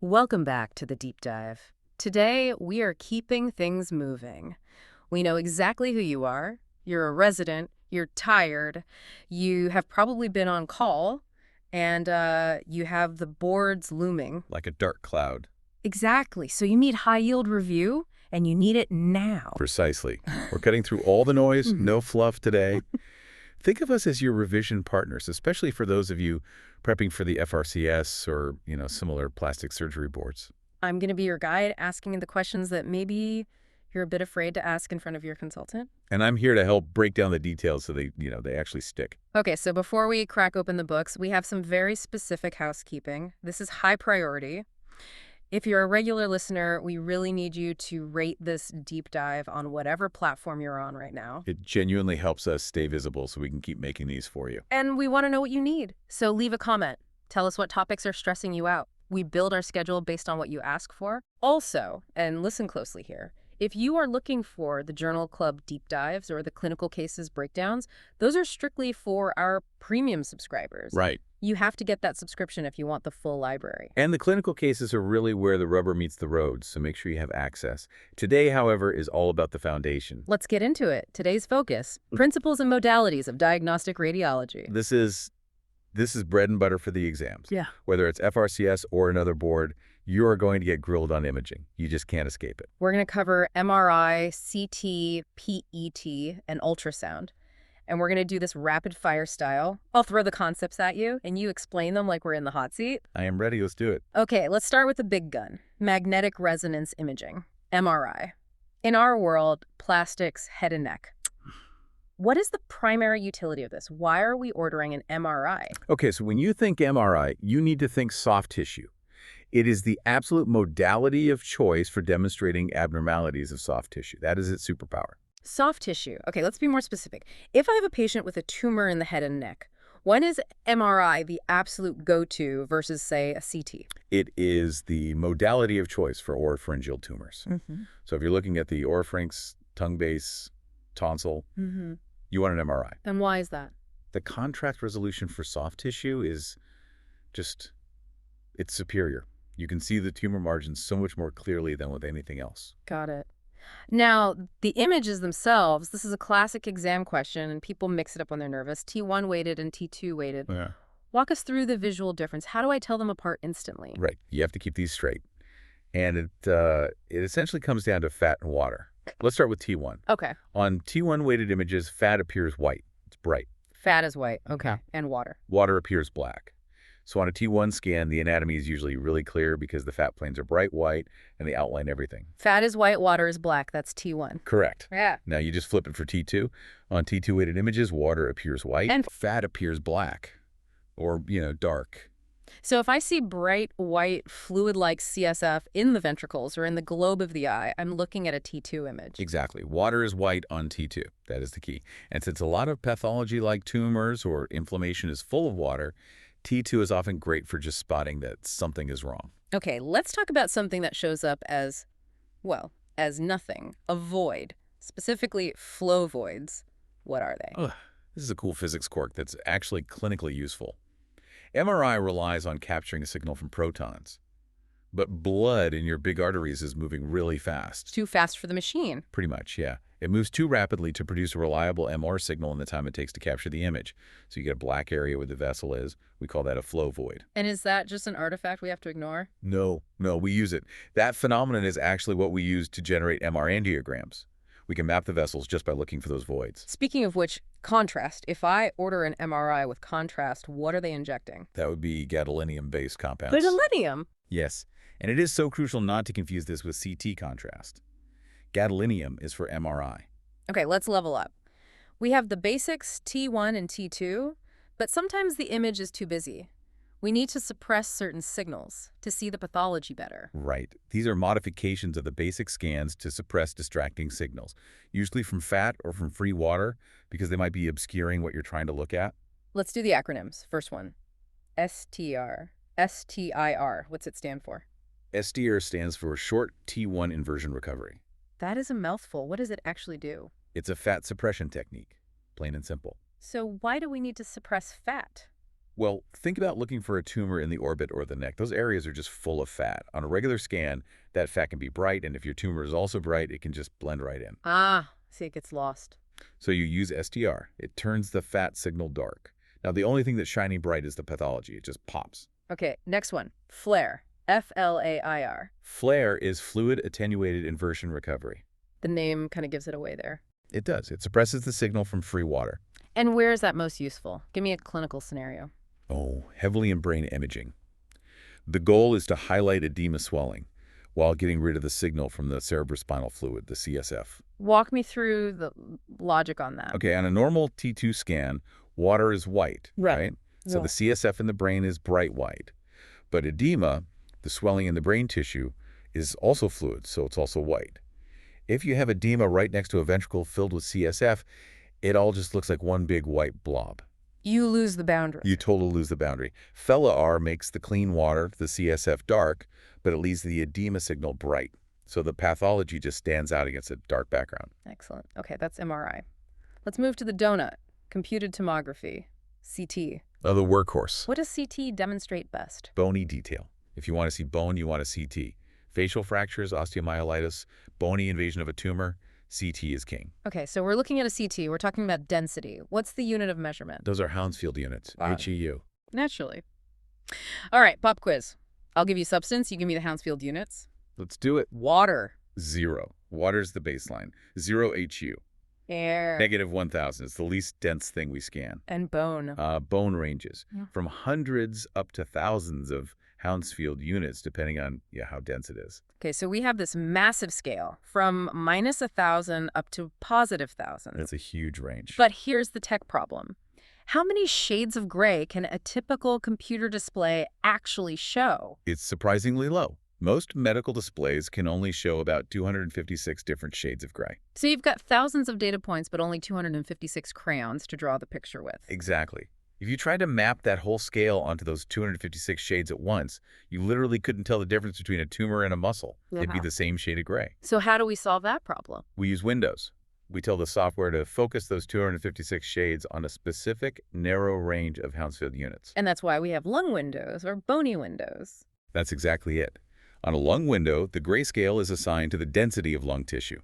Welcome back to the deep dive. Today, we are keeping things moving. We know exactly who you are. You're a resident, you're tired, you have probably been on call, and you have the boards looming. Like a dark cloud. Exactly. So you need high yield review, and you need it now. Precisely. We're cutting through all the noise, Mhm. no fluff today. Think of us as your revision partners, especially for those of you prepping for the FRCS or, similar plastic surgery boards. I'm going to be your guide, asking the questions that maybe you're a bit afraid to ask in front of your consultant. And I'm here to help break down the details so they actually stick. Okay, so before we crack open the books, we have some very specific housekeeping. This is high priority. If you're a regular listener, we really need you to rate this deep dive on whatever platform you're on right now. It genuinely helps us stay visible so we can keep making these for you. And we want to know what you need. So leave a comment. Tell us what topics are stressing you out. We build our schedule based on what you ask for. Also, and listen closely here, if you are looking for the Journal Club deep dives or the clinical cases breakdowns, those are strictly for our premium subscribers. Right. You have to get that subscription if you want the full library. And the clinical cases are really where the rubber meets the road, so make sure you have access. Today, however, is all about the foundation. Let's get into it. Today's focus, principles and modalities of diagnostic radiology. This is bread and butter for the exams. Yeah. Whether it's FRCS or another board, you are going to get grilled on imaging. You just can't escape it. We're going to cover MRI, CT, PET, and ultrasound. And we're going to do this rapid fire style. I'll throw the concepts at you, and you explain them like we're in the hot seat. I am ready. Let's do it. Okay, let's start with the big gun, magnetic resonance imaging, MRI. In our world, plastics, head and neck. What is the primary utility of this? Why are we ordering an MRI? Okay, so when you think MRI, you need to think soft tissue. It is the absolute modality of choice for demonstrating abnormalities of soft tissue. That is its superpower. Soft tissue. Okay, let's be more specific. If I have a patient with a tumor in the head and neck, when is MRI the absolute go-to versus, say, a CT? It is the modality of choice for oropharyngeal tumors. So if you're looking at the oropharynx, tongue base, tonsil, you want an MRI. And why is that? The contrast resolution for soft tissue is it's superior. You can see the tumor margins so much more clearly than with anything else. Got it. Now, the images themselves, this is a classic exam question, and people mix it up when they're nervous. T1 weighted and T2 weighted. Yeah. Walk us through the visual difference. How do I tell them apart instantly? Right. You have to keep these straight. And it essentially comes down to fat and water. Let's start with T1. Okay. On T1 weighted images, fat appears white. It's bright. Fat is white. Okay. And water. Water appears black. So on a T1 scan, the anatomy is usually really clear because the fat planes are bright white and they outline everything. Fat is white, water is black. That's T1. Correct. Yeah. Now you just flip it for T2. On T2 weighted images, water appears white And fat appears black or, dark. so if I see bright white fluid-like CSF in the ventricles or in the globe of the eye, I'm looking at a T2 image. Exactly. Water is white on T2. That is the key. And since a lot of pathology like tumors or inflammation is full of water, T2 is often great for just spotting that something is wrong. Okay, let's talk about something that shows up as, well, as nothing, a void, specifically flow voids. What are they? Ugh, this is a cool physics quirk that's actually clinically useful. MRI relies on capturing a signal from protons, but blood in your big arteries is moving really fast. Too fast for the machine. Pretty much, yeah. It moves too rapidly to produce a reliable MR signal in the time it takes to capture the image. So you get a black area where the vessel is. We call that a flow void. And is that just an artifact we have to ignore? No, we use it. That phenomenon is actually what we use to generate MR angiograms. We can map the vessels just by looking for those voids. Speaking of which, contrast. If I order an MRI with contrast, what are they injecting? That would be gadolinium-based compounds. Gadolinium? Yes, and it is so crucial not to confuse this with CT contrast. Gadolinium is for MRI. Okay, let's level up. We have the basics, T1 and T2, but sometimes the image is too busy. We need to suppress certain signals to see the pathology better. Right. These are modifications of the basic scans to suppress distracting signals, usually from fat or from free water, because they might be obscuring what you're trying to look at. Let's do the acronyms. First one, STR. STIR. What's it stand for? STR stands for Short T1 Inversion Recovery. That is a mouthful. What does it actually do? It's a fat suppression technique, plain and simple. So why do we need to suppress fat? Well, think about looking for a tumor in the orbit or the neck. Those areas are just full of fat. On a regular scan, that fat can be bright, and if your tumor is also bright, it can just blend right in. Ah, see, it gets lost. So you use STR. It turns the fat signal dark. Now, the only thing that's shining bright is the pathology. It just pops. Okay, next one. Flare. FLAIR. FLAIR is fluid attenuated inversion recovery. The name kind of gives it away there. It does. It suppresses the signal from free water. And where is that most useful? Give me a clinical scenario. Oh, heavily in brain imaging. The goal is to highlight edema swelling while getting rid of the signal from the cerebrospinal fluid, the CSF. Walk me through the logic on that. Okay, on a normal T2 scan, water is white, Right. right? So the CSF in the brain is bright white. But edema, the swelling in the brain tissue, is also fluid, so it's also white. If you have edema right next to a ventricle filled with CSF, it all just looks like one big white blob. You lose the boundary. You totally lose the boundary. FLAIR makes the clean water, the CSF, dark, but it leaves the edema signal bright. So the pathology just stands out against a dark background. Excellent. Okay, that's MRI. Let's move to the donut. Computed tomography. CT. Oh, the workhorse. What does CT demonstrate best? Bony detail. If you want to see bone, you want a CT. Facial fractures, osteomyelitis, bony invasion of a tumor, CT is king. Okay, so we're looking at a CT. We're talking about density. What's the unit of measurement? Those are Hounsfield units, HEU. Naturally. All right, pop quiz. I'll give you substance. You give me the Hounsfield units. Let's do it. Water. 0. Water's the baseline. 0 HU. Air. Negative 1,000. It's the least dense thing we scan. And bone. Bone ranges Yeah. from hundreds up to thousands of Hounsfield units, depending on how dense it is. Okay, so we have this massive scale from minus 1,000 up to positive thousands. It's a huge range. But here's the tech problem. How many shades of gray can a typical computer display actually show? It's surprisingly low. Most medical displays can only show about 256 different shades of gray. So you've got thousands of data points, but only 256 crayons to draw the picture with. Exactly. If you tried to map that whole scale onto those 256 shades at once, you literally couldn't tell the difference between a tumor and a muscle. It'd be the same shade of gray. So how do we solve that problem? We use Windows. We tell the software to focus those 256 shades on a specific narrow range of Hounsfield units. And that's why we have lung windows or bony windows. That's exactly it. On a lung window, the grayscale is assigned to the density of lung tissue.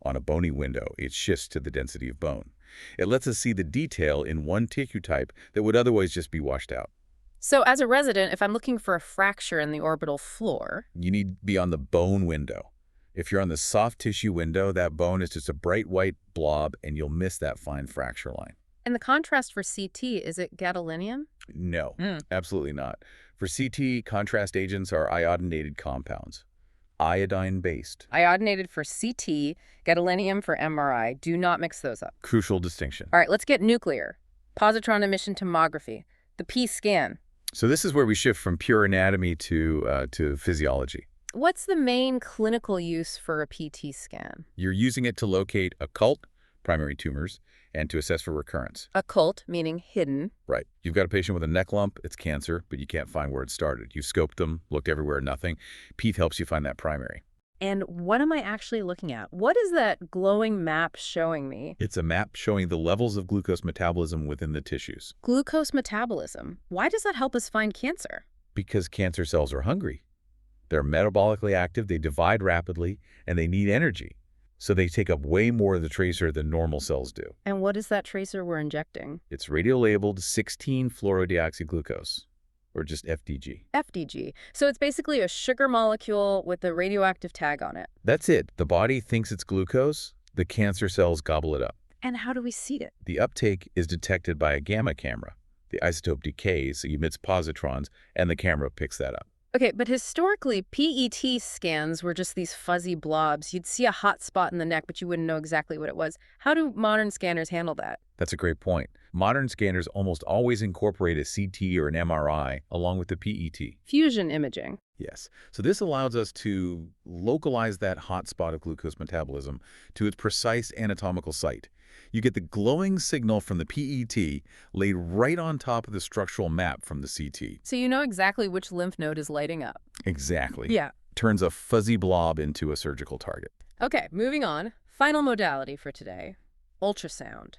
On a bony window, it shifts to the density of bone. It lets us see the detail in one tissue type that would otherwise just be washed out. So as a resident, if I'm looking for a fracture in the orbital floor, You need to be on the bone window. If you're on the soft tissue window, that bone is just a bright white blob, and you'll miss that fine fracture line. and the contrast for CT, is it gadolinium? No, absolutely not. For CT, contrast agents are iodinated compounds, iodine-based. Iodinated for CT, gadolinium for MRI. Do not mix those up. Crucial distinction. All right, let's get nuclear. Positron emission tomography, the P-scan. So this is where we shift from pure anatomy to physiology. What's the main clinical use for a PT scan? You're using it to locate occult primary tumors and to assess for recurrence. Occult, meaning hidden. Right. You've got a patient with a neck lump, it's cancer, but you can't find where it started. You've scoped them, looked everywhere, nothing. PET helps you find that primary. And what am I actually looking at? What is that glowing map showing me? It's a map showing the levels of glucose metabolism within the tissues. Glucose metabolism. Why does that help us find cancer? Because cancer cells are hungry. They're metabolically active, they divide rapidly, and they need energy. So they take up way more of the tracer than normal cells do. And what is that tracer we're injecting? It's radiolabeled 16-fluorodeoxyglucose, or just FDG. FDG. So it's basically a sugar molecule with a radioactive tag on it. That's it. The body thinks it's glucose, the cancer cells gobble it up. And how do we see it? The uptake is detected by a gamma camera. The isotope decays, so emits positrons, and the camera picks that up. Okay, but historically, PET scans were just these fuzzy blobs. You'd see a hot spot in the neck, but you wouldn't know exactly what it was. How do modern scanners handle that? That's a great point. Modern scanners almost always incorporate a CT or an MRI along with the PET. Fusion imaging. Yes. So this allows us to localize that hot spot of glucose metabolism to its precise anatomical site. You get the glowing signal from the PET laid right on top of the structural map from the CT. So you know exactly which lymph node is lighting up. Exactly. Yeah. Turns a fuzzy blob into a surgical target. Okay, moving on. Final modality for today. Ultrasound.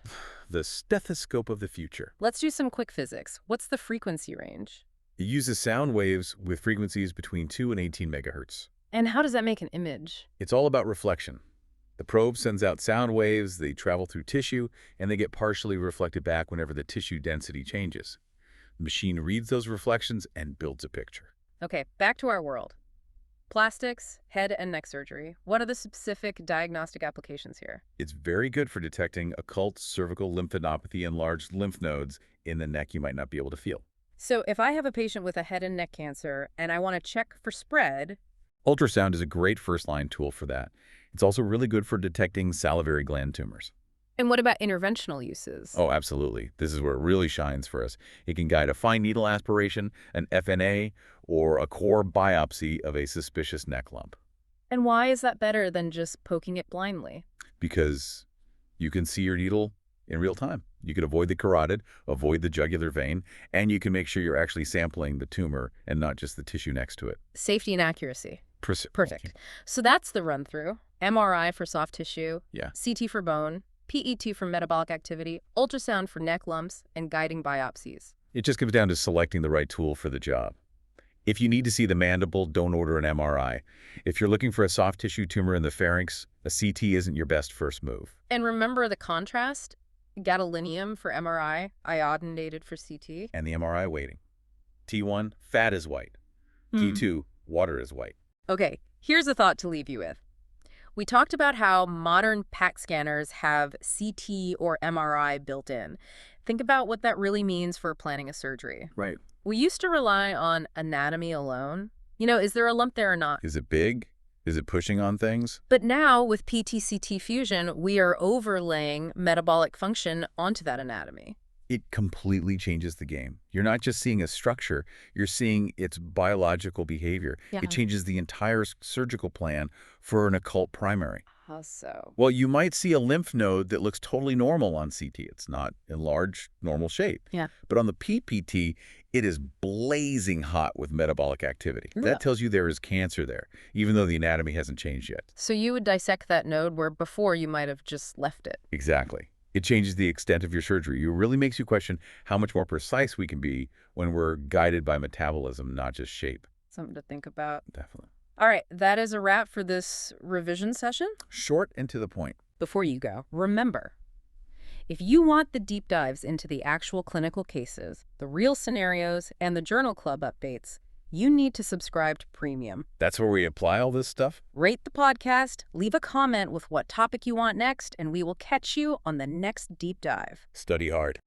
The stethoscope of the future. Let's do some quick physics. What's the frequency range? It uses sound waves with frequencies between 2 and 18 megahertz. And how does that make an image? It's all about reflection. The probe sends out sound waves, they travel through tissue, and they get partially reflected back whenever the tissue density changes. The machine reads those reflections and builds a picture. Okay, back to our world. Plastics, head and neck surgery. What are the specific diagnostic applications here? It's very good for detecting occult cervical lymphadenopathy and large lymph nodes in the neck you might not be able to feel. So if I have a patient with a head and neck cancer and I want to check for spread, Ultrasound is a great first-line tool for that. It's also really good for detecting salivary gland tumors. and what about interventional uses? Oh, absolutely. This is where it really shines for us. It can guide a fine needle aspiration, an FNA, or a core biopsy of a suspicious neck lump. And why is that better than just poking it blindly? Because you can see your needle in real time. You can avoid the carotid, avoid the jugular vein, and you can make sure you're actually sampling the tumor and not just the tissue next to it. Safety and accuracy. Thank Perfect. you. So that's the run-through. MRI for soft tissue, Yeah. CT for bone, PET for metabolic activity, ultrasound for neck lumps, and guiding biopsies. It just comes down to selecting the right tool for the job. If you need to see the mandible, don't order an MRI. If you're looking for a soft tissue tumor in the pharynx, a CT isn't your best first move. And remember the contrast? Gadolinium for MRI, iodinated for CT. And the MRI waiting. T1, fat is white. T2, water is white. Okay, here's a thought to leave you with. We talked about how modern PAC scanners have CT or MRI built in. Think about what that really means for planning a surgery. Right. We used to rely on anatomy alone. Is there a lump there or not? Is it big? Is it pushing on things? But now, with PT-CT fusion, we are overlaying metabolic function onto that anatomy. It completely changes the game. You're not just seeing a structure, you're seeing its biological behavior. Yeah. It changes the entire surgical plan for an occult primary. How so? Well, you might see a lymph node that looks totally normal on CT. It's not in large, normal shape. Yeah. But on the PPT, it is blazing hot with metabolic activity. Yeah. That tells you there is cancer there, even though the anatomy hasn't changed yet. So you would dissect that node where before you might have just left it. Exactly. It changes the extent of your surgery. It really makes you question how much more precise we can be when we're guided by metabolism, not just shape. Something to think about. Definitely. All right, that is a wrap for this revision session. Short and to the point. Before you go, remember, if you want the deep dives into the actual clinical cases, the real scenarios, and the Journal Club updates, you need to subscribe to Premium. That's where we apply all this stuff? Rate the podcast, leave a comment with what topic you want next, and we will catch you on the next deep dive. Study hard.